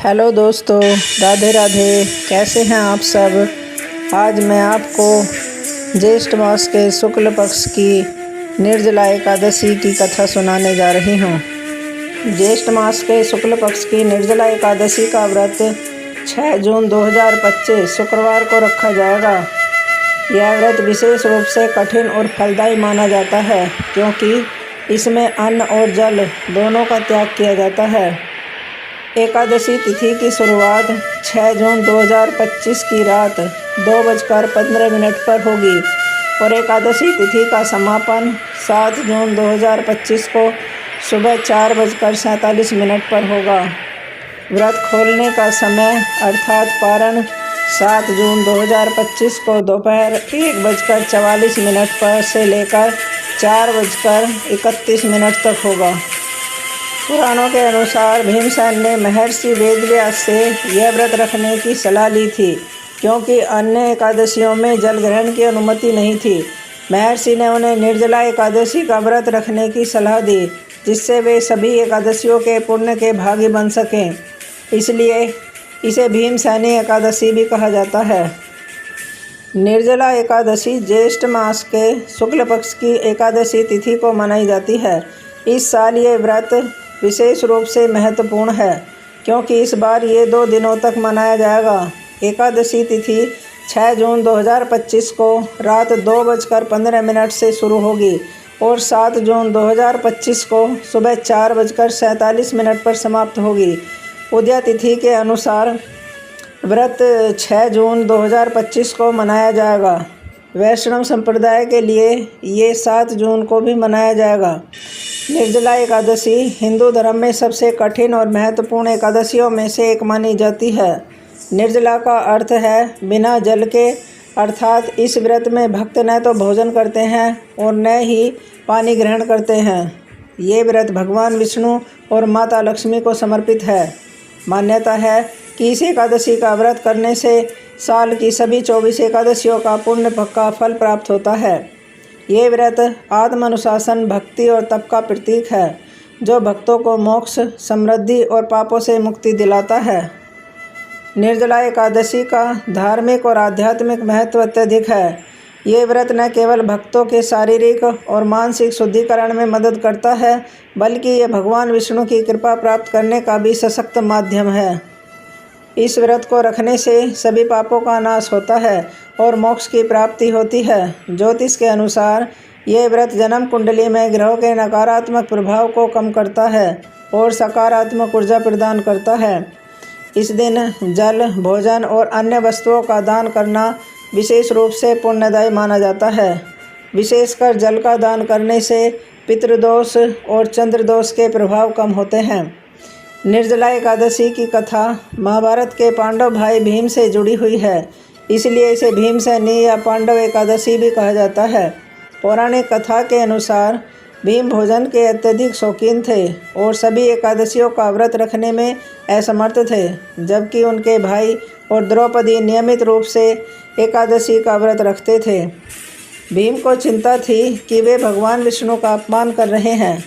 Hello दोस्तों, राधे राधे। कैसे हैं आप सब। आज मैं आपको ज्येष्ठ मास के शुक्ल पक्ष की निर्जला एकादशी की कथा सुनाने जा रही हूँ। ज्येष्ठ मास के शुक्ल पक्ष की निर्जला एकादशी का व्रत 6 जून 2025 शुक्रवार को रखा जाएगा। यह व्रत विशेष रूप से कठिन और फलदायी माना जाता है, क्योंकि इसमें अन्न और जल दोनों का त्याग किया जाता है। एकादशी तिथि की शुरुआत 6 जून 2025 की रात 2:15 पर होगी और एकादशी तिथि का समापन 7 जून 2025 को सुबह 4:47 पर होगा। व्रत खोलने का समय अर्थात पारण 7 जून 2025 को दोपहर 1:44 पर से लेकर 4:31 तक होगा। पुराणों के अनुसार भीमसेन ने महर्षि वेदव्यास से यह व्रत रखने की सलाह ली थी, क्योंकि अन्य एकादशियों में जल ग्रहण की अनुमति नहीं थी। महर्षि ने उन्हें निर्जला एकादशी का व्रत रखने की सलाह दी, जिससे वे सभी एकादशियों के पुण्य के भागी बन सकें। इसलिए इसे भीमसेनी एकादशी भी कहा जाता है। निर्जला एकादशी ज्येष्ठ मास के शुक्ल पक्ष की एकादशी तिथि को मनाई जाती है। इस साल ये व्रत विशेष रूप से महत्वपूर्ण है, क्योंकि इस बार ये 2 दिनों तक मनाया जाएगा। एकादशी तिथि 6 जून 2025 को रात 2:15 से शुरू होगी और 7 जून 2025 को सुबह 4:47 पर समाप्त होगी। उदया तिथि के अनुसार व्रत 6 जून 2025 को मनाया जाएगा। वैष्णव संप्रदाय के लिए ये 7 जून को भी मनाया जाएगा। निर्जला एकादशी हिंदू धर्म में सबसे कठिन और महत्वपूर्ण एकादशियों में से एक मानी जाती है। निर्जला का अर्थ है बिना जल के, अर्थात इस व्रत में भक्त न तो भोजन करते हैं और न ही पानी ग्रहण करते हैं। ये व्रत भगवान विष्णु और माता लक्ष्मी को समर्पित है। मान्यता है कि इस एकादशी का व्रत करने से साल की सभी 24 एकादशियों का पुण्य पक्का फल प्राप्त होता है। ये व्रत आत्मानुशासन, भक्ति और तप का प्रतीक है, जो भक्तों को मोक्ष, समृद्धि और पापों से मुक्ति दिलाता है। निर्जला एकादशी का धार्मिक और आध्यात्मिक महत्व अत्यधिक है। ये व्रत न केवल भक्तों के शारीरिक और मानसिक शुद्धिकरण में मदद करता है, बल्कि ये भगवान विष्णु की कृपा प्राप्त करने का भी सशक्त माध्यम है। इस व्रत को रखने से सभी पापों का नाश होता है और मोक्ष की प्राप्ति होती है। ज्योतिष के अनुसार ये व्रत जन्म कुंडली में ग्रहों के नकारात्मक प्रभाव को कम करता है और सकारात्मक ऊर्जा प्रदान करता है। इस दिन जल, भोजन और अन्य वस्तुओं का दान करना विशेष रूप से पुण्यदायी माना जाता है। विशेषकर जल का दान करने से पितृदोष और चंद्रदोष के प्रभाव कम होते हैं। निर्जला एकादशी की कथा महाभारत के पांडव भाई भीम से जुड़ी हुई है, इसलिए इसे भीमसेनी या पांडव एकादशी भी कहा जाता है। पौराणिक कथा के अनुसार भीम भोजन के अत्यधिक शौकीन थे और सभी एकादशियों का व्रत रखने में असमर्थ थे, जबकि उनके भाई और द्रौपदी नियमित रूप से एकादशी का व्रत रखते थे। भीम को चिंता थी कि वे भगवान विष्णु का अपमान कर रहे हैं।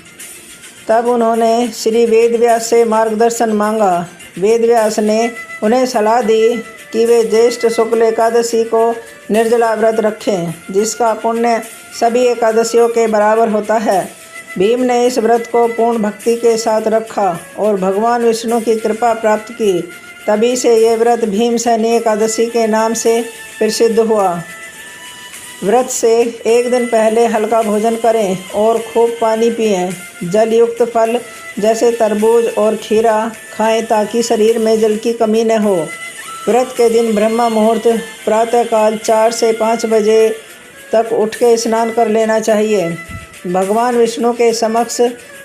तब उन्होंने श्री वेदव्यास से मार्गदर्शन मांगा। वेदव्यास ने उन्हें सलाह दी कि वे ज्येष्ठ शुक्ल एकादशी को निर्जला व्रत रखें, जिसका पुण्य सभी एकादशियों के बराबर होता है। भीम ने इस व्रत को पूर्ण भक्ति के साथ रखा और भगवान विष्णु की कृपा प्राप्त की। तभी से ये व्रत भीमसेनी एकादशी के नाम से प्रसिद्ध हुआ। व्रत से एक दिन पहले हल्का भोजन करें और खूब पानी पिएं। जल युक्त फल जैसे तरबूज और खीरा खाएं, ताकि शरीर में जल की कमी न हो। व्रत के दिन ब्रह्म मुहूर्त प्रातःकाल 4 से 5 बजे तक उठ के स्नान कर लेना चाहिए। भगवान विष्णु के समक्ष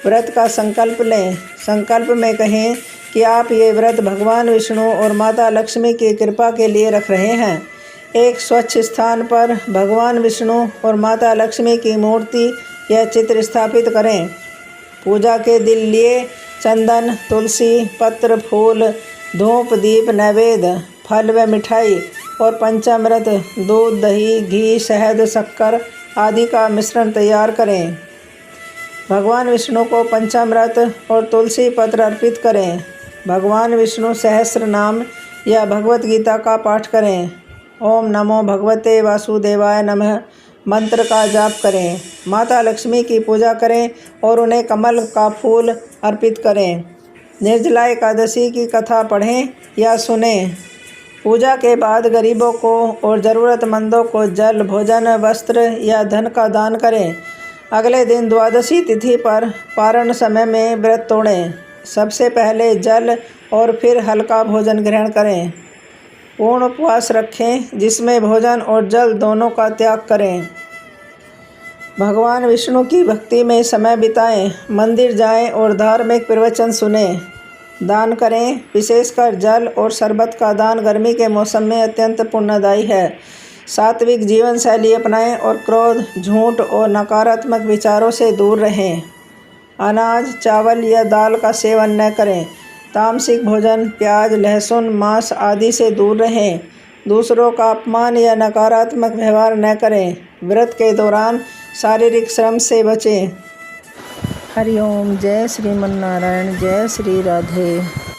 व्रत का संकल्प लें। संकल्प में कहें कि आप ये व्रत भगवान विष्णु और माता लक्ष्मी की कृपा के लिए रख रहे हैं। एक स्वच्छ स्थान पर भगवान विष्णु और माता लक्ष्मी की मूर्ति या चित्र स्थापित करें। पूजा के दिन लिए चंदन, तुलसी पत्र, फूल, धूप, दीप, नैवेद्य, फल व मिठाई और पंचामृत, दूध, दही, घी, शहद, शक्कर आदि का मिश्रण तैयार करें। भगवान विष्णु को पंचामृत और तुलसी पत्र अर्पित करें। भगवान विष्णु सहस्त्र नाम या भगवत गीता का पाठ करें। ओम नमो भगवते वासुदेवाय नमः मंत्र का जाप करें। माता लक्ष्मी की पूजा करें और उन्हें कमल का फूल अर्पित करें। निर्जला एकादशी की कथा पढ़ें या सुनें। पूजा के बाद गरीबों को और ज़रूरतमंदों को जल, भोजन, वस्त्र या धन का दान करें। अगले दिन द्वादशी तिथि पर पारण समय में व्रत तोड़ें। सबसे पहले जल और फिर हल्का भोजन ग्रहण करें। पूर्ण उपवास रखें जिसमें भोजन और जल दोनों का त्याग करें। भगवान विष्णु की भक्ति में समय बिताएं। मंदिर जाएं और धार्मिक प्रवचन सुनें। दान करें। विशेषकर जल और शरबत का दान गर्मी के मौसम में अत्यंत पुण्यदायी है। सात्विक जीवन शैली अपनाएं और क्रोध, झूठ और नकारात्मक विचारों से दूर रहें। अनाज, चावल या दाल का सेवन न करें। तामसिक भोजन, प्याज, लहसुन, मांस आदि से दूर रहें। दूसरों का अपमान या नकारात्मक व्यवहार न करें। व्रत के दौरान शारीरिक श्रम से बचें। हरिओम। जय श्रीमन नारायण। जय श्री राधे।